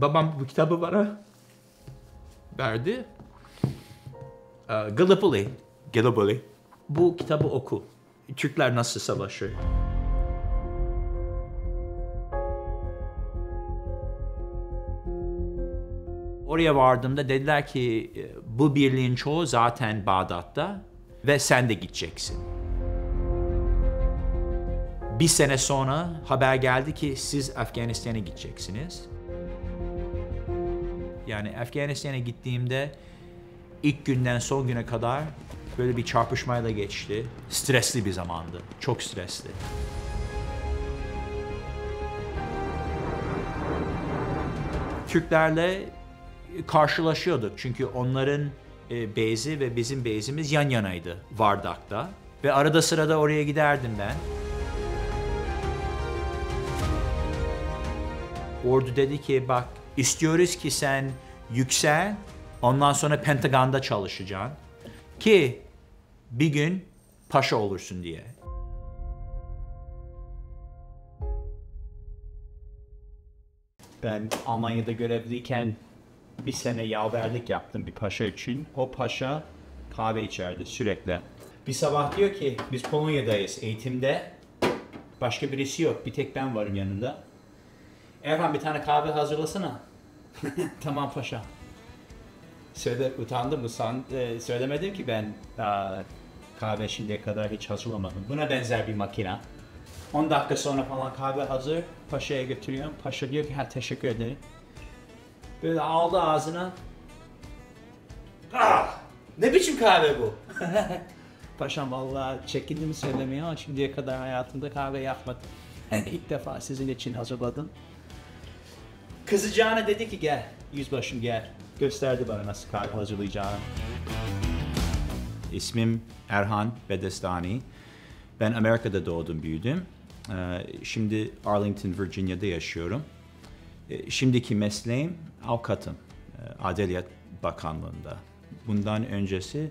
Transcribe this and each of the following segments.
Babam bu kitabı bana verdi. Gallipoli. Bu kitabı oku. Türkler nasıl savaşır? Oraya vardığımda dediler ki bu birliğin çoğu zaten Bağdat'ta ve sen de gideceksin. Bir sene sonra haber geldi ki siz Afganistan'a gideceksiniz. Yani Afganistan'a gittiğimde ilk günden son güne kadar böyle bir çarpışmayla geçti. Stresli bir zamandı, çok stresli. Türklerle karşılaşıyorduk çünkü onların base'i ve bizim base'imiz yan yanaydı Vardak'ta. Ve arada sırada oraya giderdim ben. Ordu dedi ki bak istiyoruz ki sen yüksel, ondan sonra Pentagon'da çalışacaksın ki bir gün paşa olursun diye. Ben Almanya'da görevliyken bir sene yaverlik yaptım bir paşa için. O paşa kahve içerdi sürekli. Bir sabah diyor ki biz Polonya'dayız eğitimde. Başka birisi yok. Bir tek ben varım yanında. Erhan bir tane kahve hazırlasana. Tamam paşa. Utandım. Söylemedim ki ben kahve şimdiye kadar hiç hazırlamadım. Buna benzer bir makine. 10 dakika sonra falan kahve hazır. Paşa'ya götürüyorum. Paşa diyor ki teşekkür ederim. Böyle aldı ağzına. Ne biçim kahve bu? Paşam vallahi çekindim söylemeye ama şimdiye kadar hayatımda kahve yapmadım. İlk defa sizin için hazırladım. Kızacağına dedi ki gel, yüzbaşım gel. Gösterdi bana nasıl kahve hazırlayacağını. İsmim Erhan Bedestani. Ben Amerika'da doğdum, büyüdüm. Şimdi Arlington, Virginia'da yaşıyorum. Şimdiki mesleğim avukatım. Adalet Bakanlığı'nda. Bundan öncesi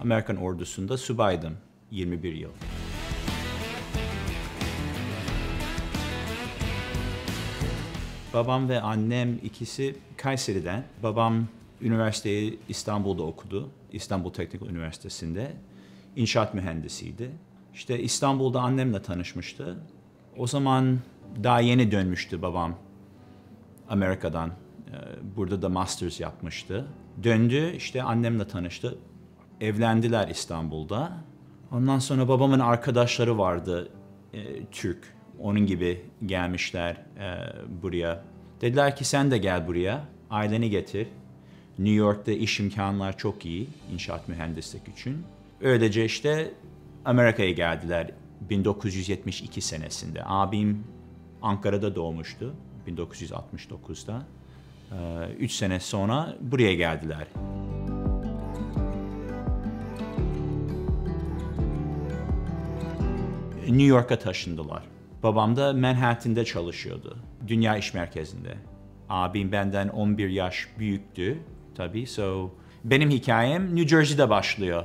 Amerikan ordusunda subaydım 21 yıl. Babam ve annem ikisi Kayseri'den. Babam üniversiteyi İstanbul'da okudu. İstanbul Teknik Üniversitesi'nde. İnşaat mühendisiydi. İşte İstanbul'da annemle tanışmıştı. O zaman daha yeni dönmüştü babam Amerika'dan. Burada da masters yapmıştı. Döndü, işte annemle tanıştı. Evlendiler İstanbul'da. Ondan sonra babamın arkadaşları vardı Türk. Onun gibi gelmişler buraya. Dediler ki sen de gel buraya, aileni getir. New York'ta iş imkanlar çok iyi, inşaat mühendislik için. Öylece işte Amerika'ya geldiler 1972 senesinde. Abim Ankara'da doğmuştu 1969'da. 3 sene sonra buraya geldiler. New York'a taşındılar. Babam da Manhattan'da çalışıyordu. Dünya İş Merkezi'nde. Abim benden 11 yaş büyüktü tabii. Benim hikayem New Jersey'de başlıyor.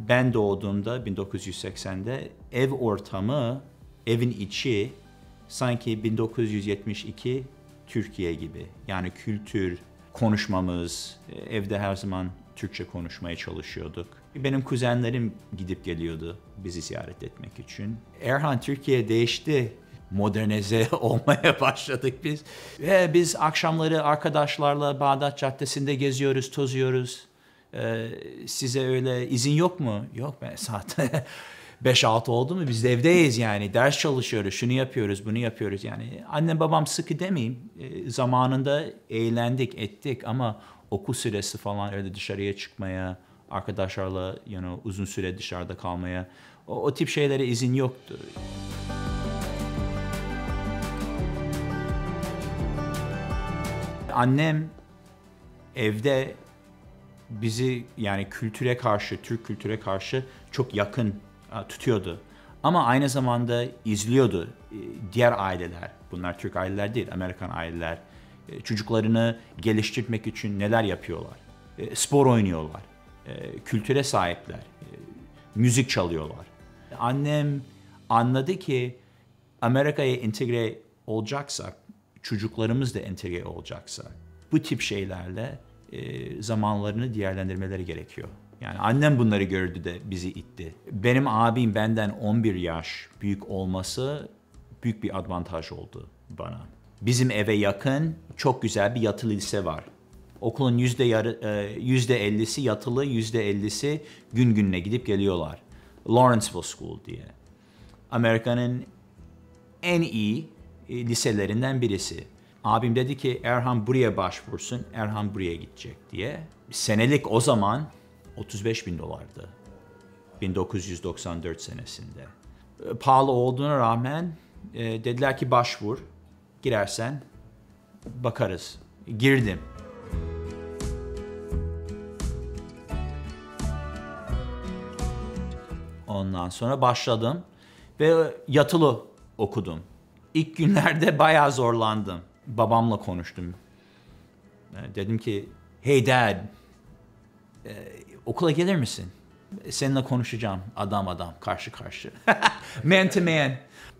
Ben doğduğumda 1980'de ev ortamı, evin içi sanki 1972 Türkiye gibi. Yani kültür, konuşmamız, evde her zaman Türkçe konuşmaya çalışıyorduk. Benim kuzenlerim gidip geliyordu bizi ziyaret etmek için. Erhan Türkiye değişti. Modernize olmaya başladık biz. Ve biz akşamları arkadaşlarla Bağdat Caddesi'nde geziyoruz, tozuyoruz. Size öyle izin yok mu? Yok be, saat 5-6 oldu mu biz de evdeyiz yani. Ders çalışıyoruz, şunu yapıyoruz, bunu yapıyoruz yani. Annem babam sıkı demeyeyim. Zamanında eğlendik, ettik ama okul süresi falan öyle dışarıya çıkmaya, arkadaşlarla uzun süre dışarıda kalmaya o tip şeylere izin yoktu. Annem evde bizi yani kültüre karşı, Türk kültüre karşı çok yakın tutuyordu. Ama aynı zamanda izliyordu diğer aileler. Bunlar Türk aileler değil, Amerikan aileler. Çocuklarını geliştirmek için neler yapıyorlar. Spor oynuyorlar. Kültüre sahipler. Müzik çalıyorlar. Annem anladı ki Amerika'ya entegre olacaksak çocuklarımız da entegre olacaksa bu tip şeylerle zamanlarını değerlendirmeleri gerekiyor. Yani annem bunları gördü de bizi itti. Benim abim benden 11 yaş büyük olması büyük bir avantaj oldu bana. Bizim eve yakın çok güzel bir yatılı lise var. Okulun %50'si yatılı, %50'si gün gününe gidip geliyorlar. Lawrenceville School diye. Amerika'nın en iyi liselerinden birisi. Abim dedi ki Erhan buraya başvursun, Erhan buraya gidecek diye. Senelik o zaman $35.000'dı. 1994 senesinde. Pahalı olduğuna rağmen dediler ki başvur, girersen bakarız. Girdim. Ondan sonra başladım ve yatılı okudum. İlk günlerde bayağı zorlandım. Babamla konuştum. Dedim ki, hey dad, okula gelir misin? Seninle konuşacağım adam karşı karşı. Man to man.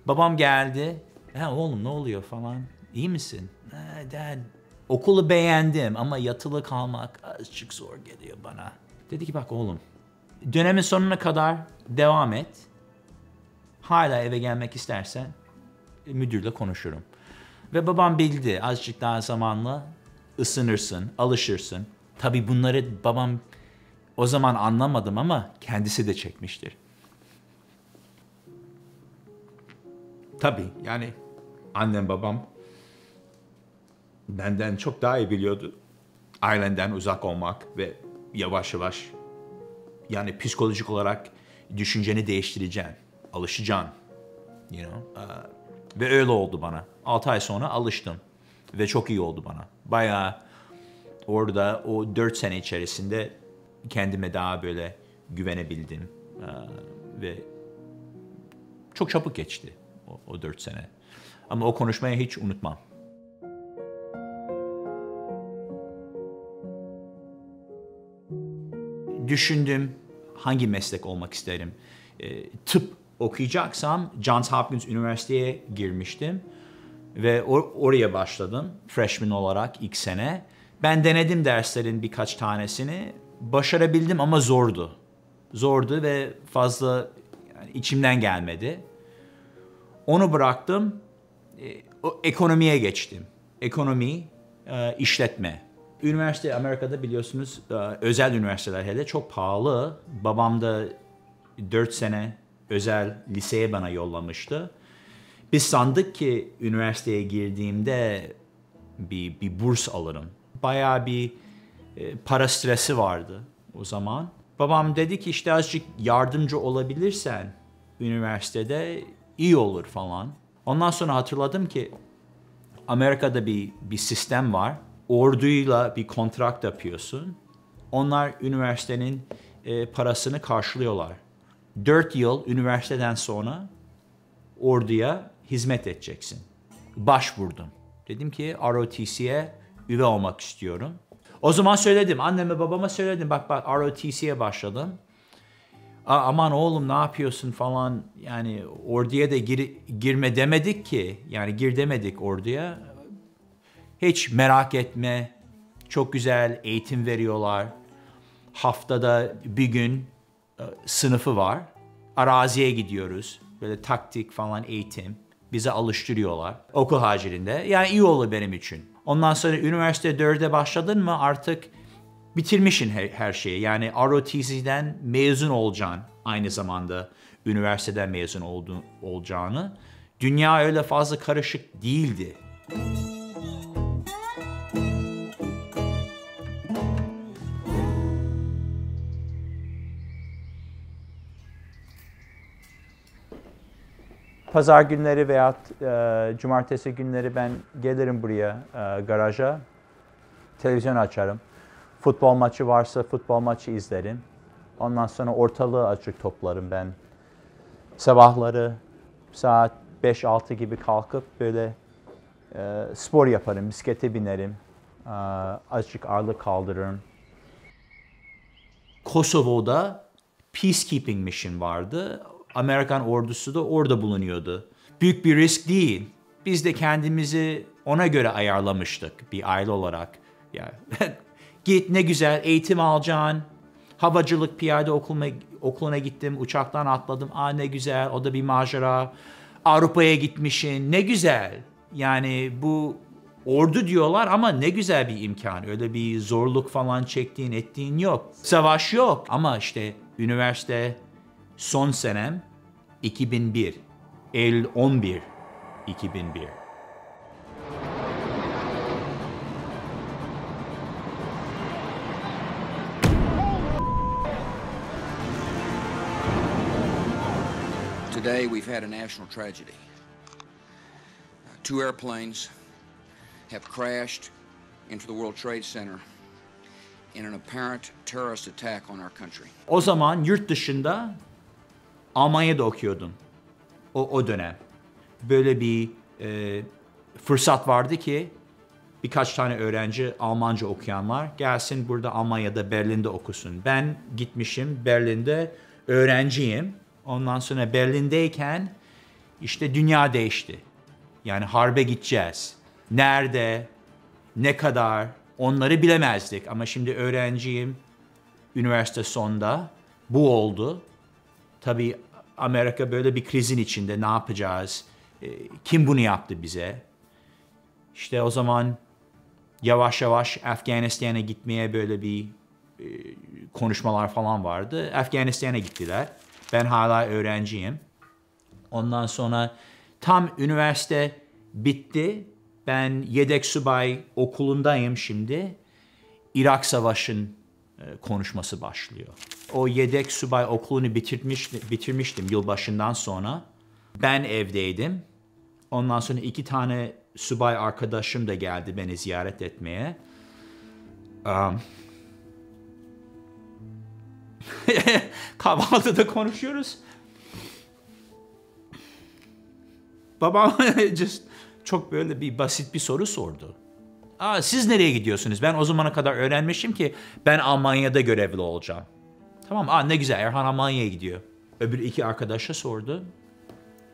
Babam geldi. Ha oğlum ne oluyor falan. İyi misin? Dad, okulu beğendim ama yatılı kalmak azıcık zor geliyor bana. Dedi ki bak oğlum, dönemin sonuna kadar devam et. Hala eve gelmek istersen müdürle konuşurum. Ve babam bildi, azıcık daha zamanla ısınırsın, alışırsın. Tabii bunları babam o zaman anlamadım ama kendisi de çekmiştir. Tabii yani annem babam benden çok daha iyi biliyordu. Ailenden uzak olmak ve yavaş yavaş yani psikolojik olarak düşünceni değiştireceksin, alışacaksın. Ve öyle oldu bana. 6 ay sonra alıştım ve çok iyi oldu bana. Bayağı orada o 4 sene içerisinde kendime daha böyle güvenebildim ve çok çabuk geçti o 4 sene. Ama o konuşmayı hiç unutmam. Düşündüm hangi meslek olmak isterim. Tıp okuyacaksam Johns Hopkins Üniversitesi'ye girmiştim ve oraya başladım freshman olarak ilk sene. Ben denedim derslerin birkaç tanesini, başarabildim ama zordu. Zordu ve fazla yani içimden gelmedi. Onu bıraktım, ekonomiye geçtim. Ekonomi, işletme. Üniversite Amerika'da biliyorsunuz özel üniversiteler hele çok pahalı. Babam da 4 sene özel liseye bana yollamıştı. Biz sandık ki üniversiteye girdiğimde bir burs alırım. Bayağı bir para stresi vardı o zaman. Babam dedi ki işte azıcık yardımcı olabilirsen üniversitede iyi olur falan. Ondan sonra hatırladım ki Amerika'da bir sistem var. Orduyla bir kontrat yapıyorsun. Onlar üniversitenin parasını karşılıyorlar. 4 yıl üniversiteden sonra orduya hizmet edeceksin. Başvurdum. Dedim ki ROTC'ye üye olmak istiyorum. O zaman söyledim, anneme babama söyledim. Bak ROTC'ye başladım. Aman oğlum ne yapıyorsun falan. Yani orduya da girme demedik ki. Yani gir demedik orduya. Hiç merak etme. Çok güzel eğitim veriyorlar. Haftada bir gün sınıfı var. Araziye gidiyoruz. Böyle taktik falan eğitim. Bize alıştırıyorlar. Okul haricinde. Yani iyi olur benim için. Ondan sonra üniversite 4'e başladın mı artık bitirmişsin her şeyi. Yani ROTC'den mezun olacaksın. Aynı zamanda üniversiteden mezun olacağını. Dünya öyle fazla karışık değildi. Pazar günleri veya cumartesi günleri ben gelirim buraya garaja. Televizyon açarım. Futbol maçı varsa futbol maçı izlerim. Ondan sonra ortalığı açık toplarım ben. Sabahları saat 5-6 gibi kalkıp böyle spor yaparım, bisiklete binerim. Azıcık ağırlık kaldırırım. Kosovo'da Peacekeeping Mission vardı. Amerikan ordusu da orada bulunuyordu. Büyük bir risk değil. biz de kendimizi ona göre ayarlamıştık bir aile olarak. Ya git ne güzel eğitim alacaksın. Havacılık piyade okuluna gittim. Uçaktan atladım. Ne güzel. O da bir macera. Avrupa'ya gitmişsin. Ne güzel. Yani bu ordu diyorlar ama ne güzel bir imkan. Öyle bir zorluk falan çektiğin ettiğin yok. Savaş yok. Ama işte üniversite son senem 2001. Eylül 11 2001. Today, we've had a national tragedy. Two airplanes have crashed into the World Trade Center in an apparent terrorist attack on our country. O zaman yurt dışında Almanya'da okuyordum. O dönem. Böyle bir fırsat vardı ki birkaç tane öğrenci Almanca okuyanlar gelsin burada Almanya'da Berlin'de okusun. Ben gitmişim Berlin'de öğrenciyim. Ondan sonra Berlin'deyken işte dünya değişti. Yani harbe gideceğiz. Nerede, ne kadar onları bilemezdik. Ama şimdi öğrenciyim. Üniversite sonunda bu oldu. Tabii Amerika böyle bir krizin içinde ne yapacağız? Kim bunu yaptı bize? İşte o zaman yavaş yavaş Afganistan'a gitmeye böyle bir konuşmalar falan vardı. Afganistan'a gittiler. Ben hala öğrenciyim. Ondan sonra tam üniversite bitti. Ben yedek subay okulundayım şimdi. Irak Savaşı'nın konuşması başlıyor. O yedek subay okulunu bitirmiştim yılbaşından sonra. Ben evdeydim. Ondan sonra 2 tane subay arkadaşım da geldi beni ziyaret etmeye. Kahvaltıda konuşuyoruz. Babam çok böyle bir basit bir soru sordu. Siz nereye gidiyorsunuz? Ben o zamana kadar öğrenmişim ki ben Almanya'da görevli olacağım. Tamam, ne güzel, Erhan Almanya'ya gidiyor. Öbür 2 arkadaşa sordu.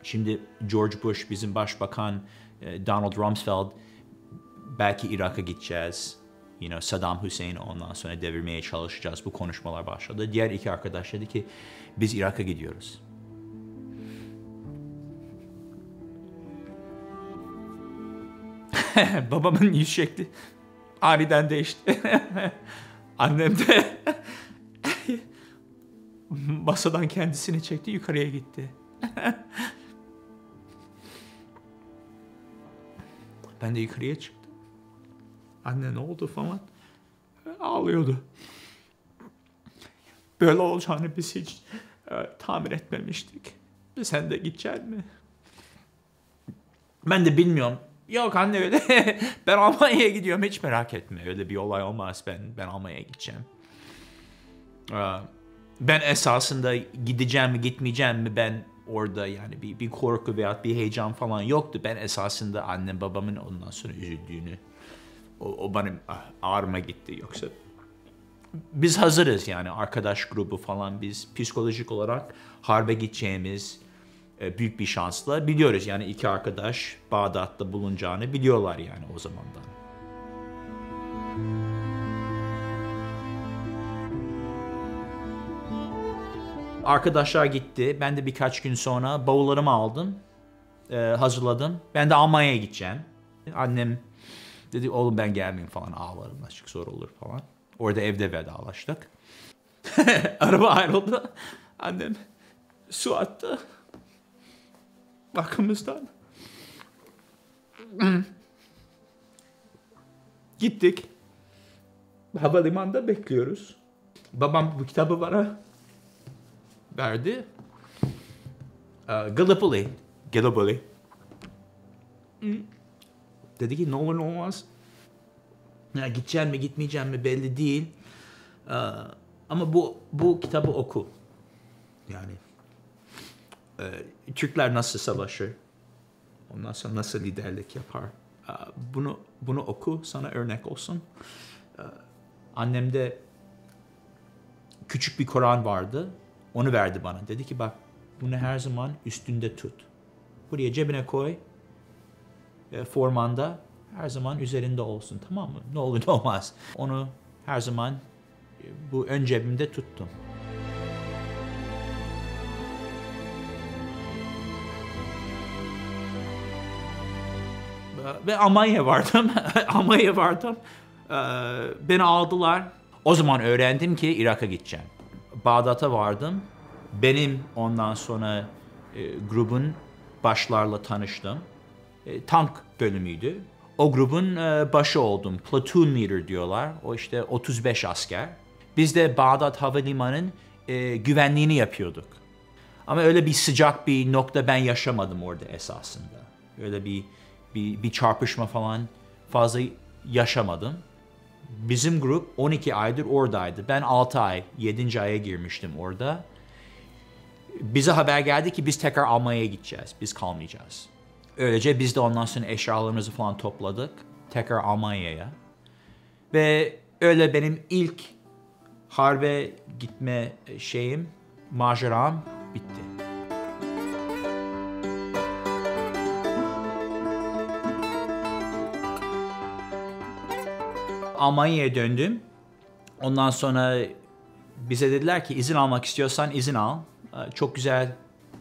Şimdi George Bush, bizim başbakan, Donald Rumsfeld, belki Irak'a gideceğiz. Saddam Hüseyin'i ondan sonra devirmeye çalışacağız. Bu konuşmalar başladı. Diğer 2 arkadaş dedi ki biz Irak'a gidiyoruz. Babamın yüz şekli aniden değişti. Annem de masadan kendisini çekti, yukarıya gitti. Ben de yukarıya çıktım. Anne ne oldu falan. Ağlıyordu. Böyle olacağını biz hiç tahmin etmemiştik. Sen de gideceksin mi? Ben de bilmiyorum. Yok anne öyle. Ben Almanya'ya gidiyorum, hiç merak etme. Öyle bir olay olmaz. Ben Almanya'ya gideceğim. Ben esasında gideceğim mi gitmeyeceğim mi, ben orada yani bir korku veya bir heyecan falan yoktu. Ben esasında annem babamın ondan sonra üzüldüğünü, o benim ağrıma gitti. Yoksa biz hazırız yani, arkadaş grubu falan, biz psikolojik olarak harbe gideceğimiz büyük bir şansla biliyoruz. Yani 2 arkadaş Bağdat'ta bulunacağını biliyorlar yani o zamandan. Arkadaşlar gitti. Ben de birkaç gün sonra bavullarımı aldım. Hazırladım. Ben de Almanya'ya gideceğim. Annem dedi oğlum ben gelmeyeyim falan, ağlarım açık, zor olur falan. Orada evde vedalaştık. Araba ayrıldı. Annem su attı. Arkamızdan. Gittik. Havalimanında bekliyoruz. Babam bu kitabı bana verdi. Gallipoli. Dedi ki ne olur ne olmaz. Ya, gideceğim mi gitmeyeceğim mi belli değil. Ama bu kitabı oku. Yani Türkler nasıl savaşır? Ondan sonra nasıl liderlik yapar? Bunu oku, sana örnek olsun. Annemde küçük bir Kur'an vardı. Onu verdi bana. Dedi ki bak, bunu her zaman üstünde tut. Buraya cebine koy. formanda her zaman üzerinde olsun, tamam mı? Ne olur ne olmaz. Onu her zaman bu ön cebimde tuttum. Ve Almanya'ya vardım. Almanya'ya vardım. Beni aldılar. O zaman öğrendim ki Irak'a gideceğim. Bağdat'a vardım. Benim ondan sonra grubun başlarla tanıştım. Tank bölümüydü. O grubun başı oldum. Platoon leader diyorlar. O işte 35 asker. Biz de Bağdat Havalimanı'nın güvenliğini yapıyorduk. Ama öyle bir sıcak bir nokta ben yaşamadım orada esasında. Öyle bir çarpışma falan fazla yaşamadım. Bizim grup 12 aydır oradaydı. Ben 6 ay, 7. aya girmiştim orada. Bize haber geldi ki biz tekrar Almanya'ya gideceğiz. Biz kalmayacağız. Öylece biz de ondan sonra eşyalarımızı falan topladık. Tekrar Almanya'ya. Ve öyle benim ilk harbe gitme maceram bitti. Almanya'ya döndüm. Ondan sonra bize dediler ki izin almak istiyorsan izin al. Çok güzel,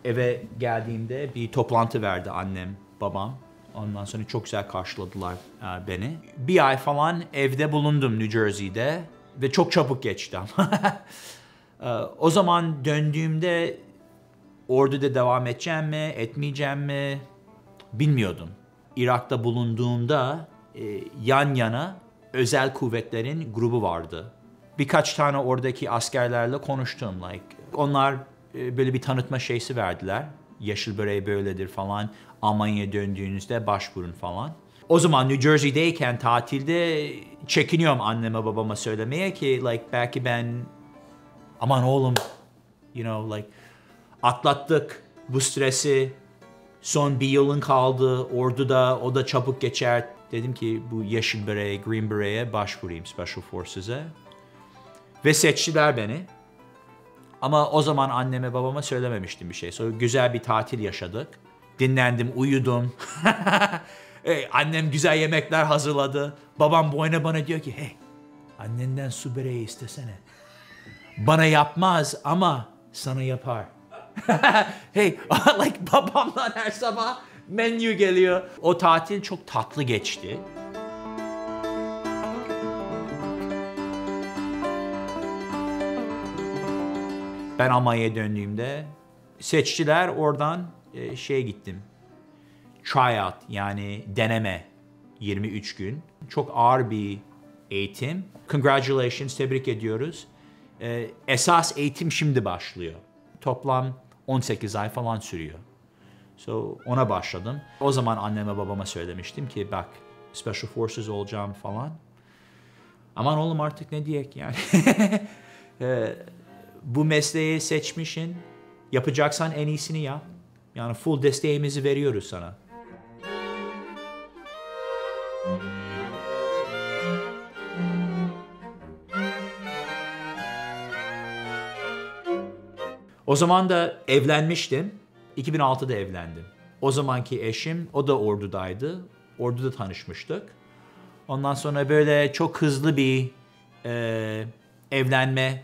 eve geldiğimde bir toplantı verdi annem, babam. Ondan sonra çok güzel karşıladılar beni. Bir ay falan evde bulundum New Jersey'de ve çok çabuk geçti ama. O zaman döndüğümde orduda devam edeceğim mi, etmeyeceğim mi bilmiyordum. Irak'ta bulunduğumda yan yana özel kuvvetlerin grubu vardı. Birkaç tane oradaki askerlerle konuştum. Onlar böyle bir tanıtma şeysi verdiler. Yeşil böreği böyledir falan. Almanya'ya döndüğünüzde başvurun falan. O zaman New Jersey'deyken tatilde çekiniyorum anneme babama söylemeye ki belki ben aman oğlum atlattık bu stresi. Son bir yılın kaldı orduda, o da çabuk geçer. Dedim ki bu yeşil böreğe, green beret'e başvurayım Special Forces'e. Ve seçtiler beni. Ama o zaman anneme babama söylememiştim bir şey. Sonra güzel bir tatil yaşadık. Dinlendim, uyudum. Annem güzel yemekler hazırladı. Babam boyuna bana diyor ki hey annenden su böreği istesene. Bana yapmaz ama sana yapar. Hey babamdan her sabah menü geliyor. O tatil çok tatlı geçti. Ben Almanya'ya döndüğümde seçtiler, oradan gittim. Tryout yani deneme 23 gün. Çok ağır bir eğitim. Congratulations, tebrik ediyoruz. Esas eğitim şimdi başlıyor. Toplam 18 ay falan sürüyor. So ona başladım. O zaman anneme babama söylemiştim ki bak Special Forces olacağım falan. Aman oğlum artık ne diyek yani. Bu mesleği seçmişsin. Yapacaksan en iyisini yap. Yani full desteğimizi veriyoruz sana. O zaman da evlenmiştim. 2006'da evlendim. O zamanki eşim, o da ordudaydı. Orduda tanışmıştık. Ondan sonra böyle çok hızlı bir evlenme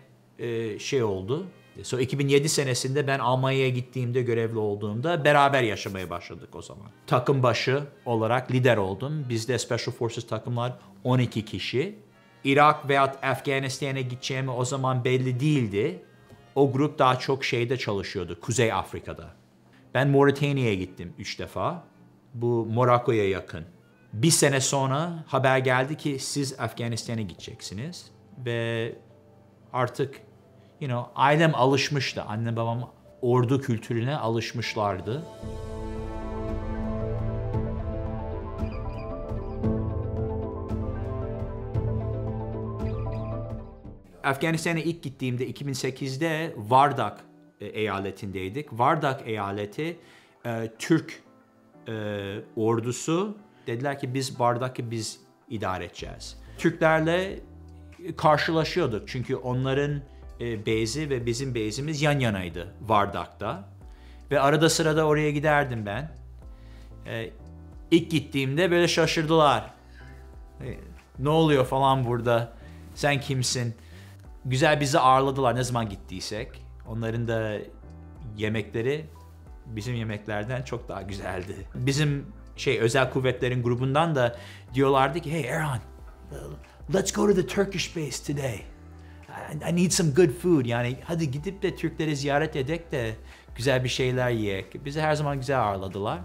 oldu. So 2007 senesinde ben Almanya'ya gittiğimde, görevli olduğumda beraber yaşamaya başladık o zaman. Takım başı olarak lider oldum. Bizde Special Forces takımlar 12 kişi. Irak veya Afganistan'a gideceğimi o zaman belli değildi. O grup daha çok çalışıyordu, Kuzey Afrika'da. Ben Moritanya'ya gittim 3 defa. Bu Morocco'ya yakın. Bir sene sonra haber geldi ki siz Afganistan'a gideceksiniz. Ve artık ailem alışmıştı. Annem babam ordu kültürüne alışmışlardı. Afganistan'a ilk gittiğimde 2008'de Vardak eyaletindeydik. Vardak eyaleti Türk ordusu dediler ki biz Vardak'ı biz idare edeceğiz. Türklerle karşılaşıyorduk çünkü onların base'i ve bizim base'imiz yan yanaydı Vardak'ta. Ve arada sırada oraya giderdim ben. İlk gittiğimde böyle şaşırdılar. Ne oluyor falan burada? Sen kimsin? Güzel bizi ağırladılar ne zaman gittiysek. Onların da yemekleri bizim yemeklerden çok daha güzeldi. Bizim özel kuvvetlerin grubundan da diyorlardı ki hey Erhan, let's go to the Turkish base today. I need some good food. Yani hadi gidip de Türkleri ziyaret edek de güzel bir şeyler yiyek. Bizi her zaman güzel ağırladılar.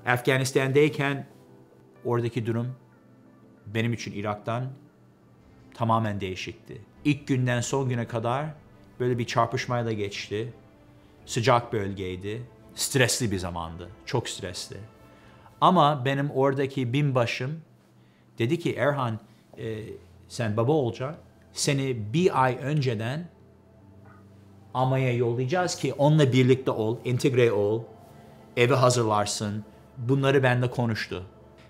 Afganistan'dayken oradaki durum benim için Irak'tan tamamen değişikti. İlk günden son güne kadar böyle bir çarpışmayla geçti. Sıcak bölgeydi. Stresli bir zamandı. Çok stresli. Ama benim oradaki binbaşım dedi ki Erhan sen baba olacaksın. Seni bir ay önceden Almanya'ya yollayacağız ki onunla birlikte ol, entegre ol, evi hazırlarsın. Bunları benimle konuştu.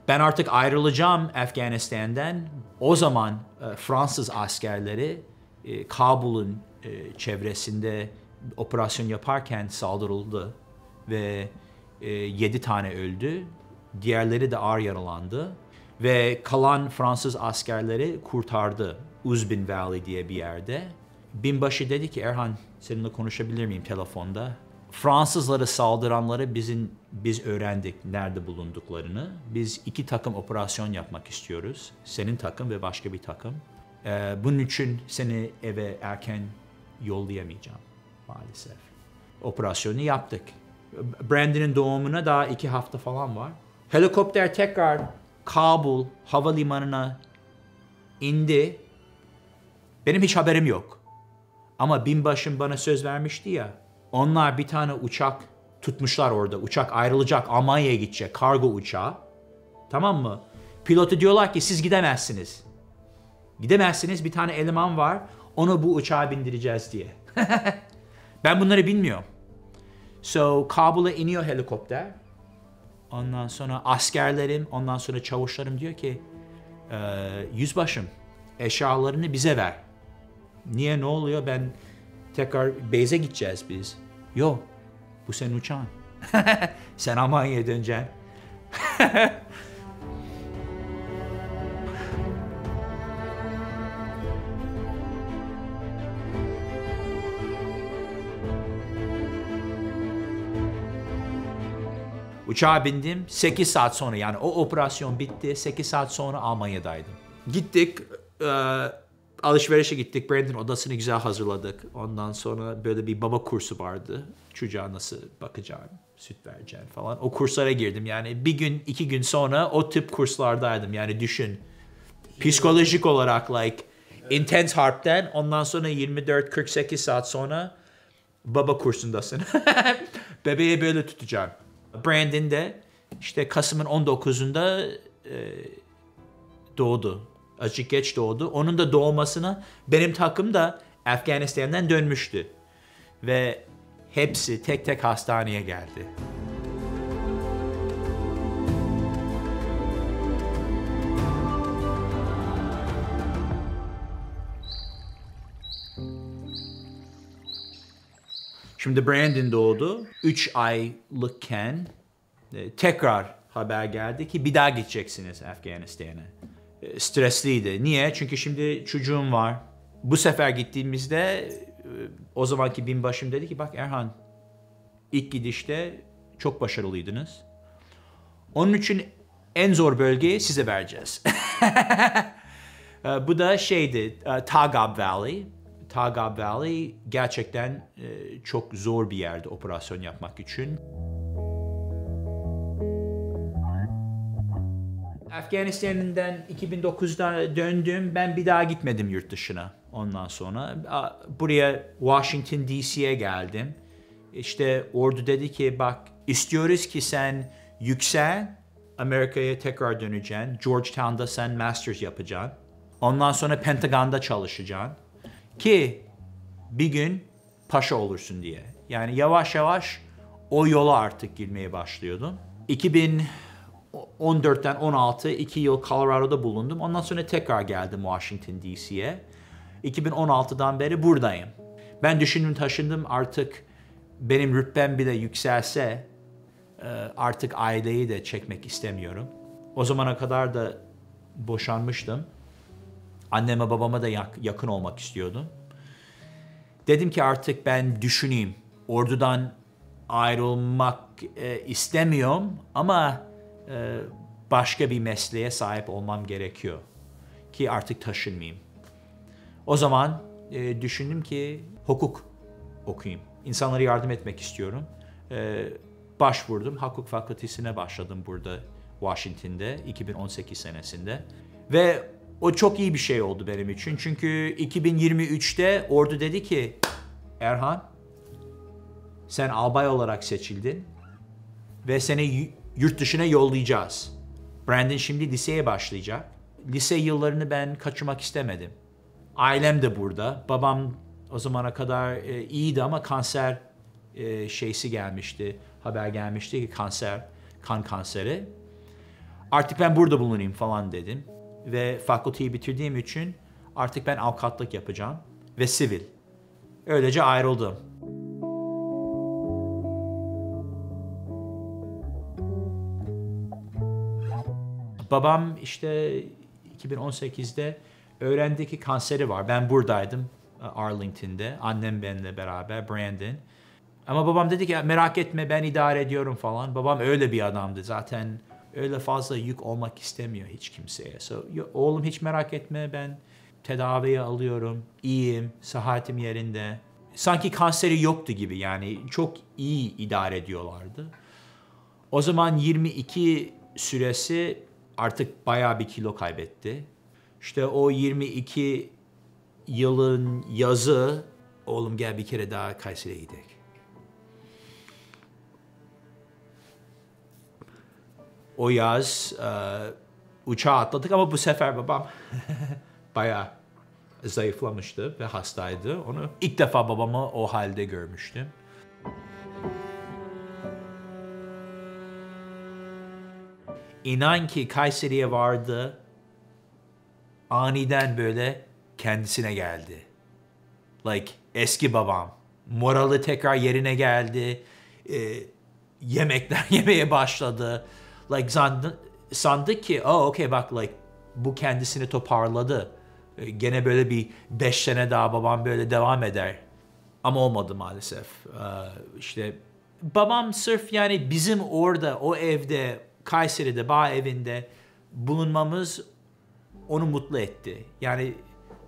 Ben artık ayrılacağım Afganistan'dan. O zaman Fransız askerleri Kabul'un çevresinde operasyon yaparken saldırıldı ve 7 tane öldü. Diğerleri de ağır yaralandı ve kalan Fransız askerleri kurtardı Uzbin Valley diye bir yerde. Binbaşı dedi ki Erhan seninle konuşabilir miyim telefonda? Fransızları saldıranları biz öğrendik nerede bulunduklarını. Biz 2 takım operasyon yapmak istiyoruz. Senin takım ve başka bir takım. Bunun için seni eve erken yollayamayacağım maalesef. Operasyonu yaptık. Brandon'ın doğumuna daha 2 hafta falan var. Helikopter tekrar Kabul havalimanına indi. Benim hiç haberim yok. Ama binbaşım bana söz vermişti ya. Onlar bir tane uçak tutmuşlar orada. Uçak ayrılacak, Almanya'ya gidecek. Kargo uçağı. Tamam mı? Pilotu diyorlar ki siz gidemezsiniz. Gidemezsiniz, bir tane eleman var. Onu bu uçağa bindireceğiz diye. Ben bunları bilmiyorum. So Kabul'a iniyor helikopter. Ondan sonra askerlerim, ondan sonra çavuşlarım diyor ki yüzbaşım eşyalarını bize ver. Niye, ne oluyor? Ben tekrar base'e gideceğiz biz. Yok, bu senin uçağın. Sen Almanya'ya döneceksin. Uçağa bindim. 8 saat sonra, yani o operasyon bitti. 8 saat sonra Almanya'daydım. Gittik. Alışverişe gittik. Brandon odasını güzel hazırladık. Ondan sonra böyle bir baba kursu vardı. Çocuğa nasıl bakacağım, süt vereceğim falan. O kurslara girdim. Yani bir gün, 2 gün sonra o tip kurslardaydım. Yani düşün. Psikolojik olarak intense harpten ondan sonra 24-48 saat sonra baba kursundasın. Bebeği böyle tutacağım. Brandon de işte Kasım'ın 19'unda doğdu. Azıcık geç doğdu. Onun da doğmasına benim takım da Afganistan'dan dönmüştü. Ve hepsi tek tek hastaneye geldi. Şimdi Brandon doğdu. 3 aylıkken tekrar haber geldi ki bir daha gideceksiniz Afganistan'a. Stresliydi. Niye? Çünkü şimdi çocuğum var. Bu sefer gittiğimizde o zamanki binbaşım dedi ki bak Erhan, ilk gidişte çok başarılıydınız. Onun için en zor bölgeyi size vereceğiz. Bu da Tagab Valley. Tagab Valley gerçekten çok zor bir yerde operasyon yapmak için. Afganistan'dan 2009'da döndüm. Ben bir daha gitmedim yurt dışına ondan sonra. Buraya Washington DC'ye geldim. İşte ordu dedi ki bak istiyoruz ki sen yüksel, Amerika'ya tekrar döneceksin. Georgetown'da sen master's yapacaksın. Ondan sonra Pentagon'da çalışacaksın. Ki bir gün paşa olursun diye. Yani yavaş yavaş o yola artık girmeye başlıyordum. 2014'ten 16 2 yıl Colorado'da bulundum. Ondan sonra tekrar geldim Washington DC'ye. 2016'dan beri buradayım. Ben düşündüm taşındım artık benim rütbem bile yükselse artık aileyi de çekmek istemiyorum. O zamana kadar da boşanmıştım. Anneme babama da yakın olmak istiyordum. Dedim ki artık ben düşüneyim. Ordudan ayrılmak istemiyorum ama başka bir mesleğe sahip olmam gerekiyor ki artık taşınmayayım. O zaman düşündüm ki hukuk okuyayım. İnsanlara yardım etmek istiyorum. Başvurdum. Hukuk fakültesine başladım burada Washington'da 2018 senesinde. Ve o çok iyi bir şey oldu benim için. Çünkü 2023'te ordu dedi ki Erhan sen albay olarak seçildin ve seni yurt dışına yollayacağız. Brandon şimdi liseye başlayacak. Lise yıllarını ben kaçırmak istemedim. Ailem de burada. Babam o zamana kadar iyiydi ama kanser şeysi gelmişti. Haber gelmişti ki kanser, kan kanseri. Artık ben burada bulunayım falan dedim. Ve fakülteyi bitirdiğim için artık ben avukatlık yapacağım ve sivil. Öylece ayrıldım. Babam işte 2018'de öğrendi ki kanseri var. Ben buradaydım Arlington'da. Annem benimle beraber, Brandon. Ama babam dedi ki merak etme ben idare ediyorum falan. Babam öyle bir adamdı. Zaten öyle fazla yük olmak istemiyor hiç kimseye. Oğlum hiç merak etme ben tedaviye alıyorum. İyiyim, sıhhatim yerinde. Sanki kanseri yoktu gibi yani çok iyi idare ediyorlardı. O zaman 22 süresi artık bayağı bir kilo kaybetti. İşte o 22 yılın yazı oğlum gel bir kere daha Kayseri'ye gidelim. O yaz uçağa atladık ama bu sefer babam bayağı zayıflamıştı ve hastaydı. Onu ilk defa babamı o halde görmüştüm. İnan ki Kayseri'ye vardı, aniden böyle kendisine geldi. Like eski babam. Morali tekrar yerine geldi. Yemekler yemeye başladı. Like sandık ki okay bak like bu kendisini toparladı. Gene böyle bir 5 sene daha babam böyle devam eder. Ama olmadı maalesef. İşte babam sırf yani bizim orada o evde Kayseri'de bağ evinde bulunmamız onu mutlu etti. Yani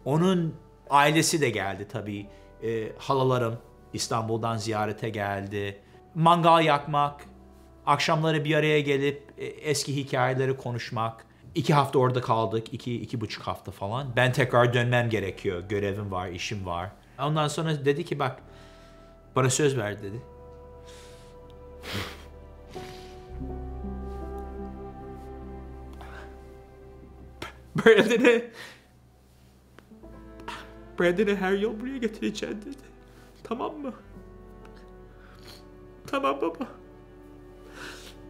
onun ailesi de geldi tabii. Halalarım İstanbul'dan ziyarete geldi. Mangal yakmak, akşamları bir araya gelip eski hikayeleri konuşmak. 2 hafta orada kaldık, 2,5 hafta falan. Ben tekrar dönmem gerekiyor, görevim var, işim var. Ondan sonra dedi ki bak, bana söz ver dedi. Brandon'ı her yıl buraya getireceğim dedi. Tamam mı? Tamam baba.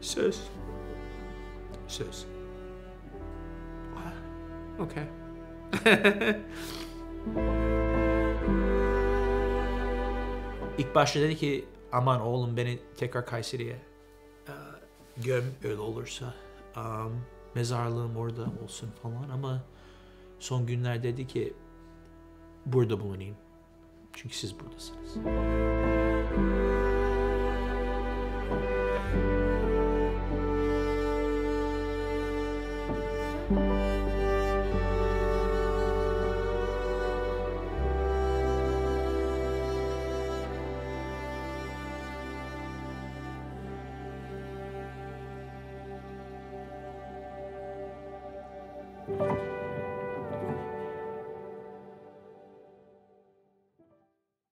Söz. Söz. Okay. İlk başta dedi ki aman oğlum beni tekrar Kayseri'ye göm öyle olursa. Mezarlığım orada olsun falan ama son günler dedi ki burada bulunayım. Çünkü siz buradasınız.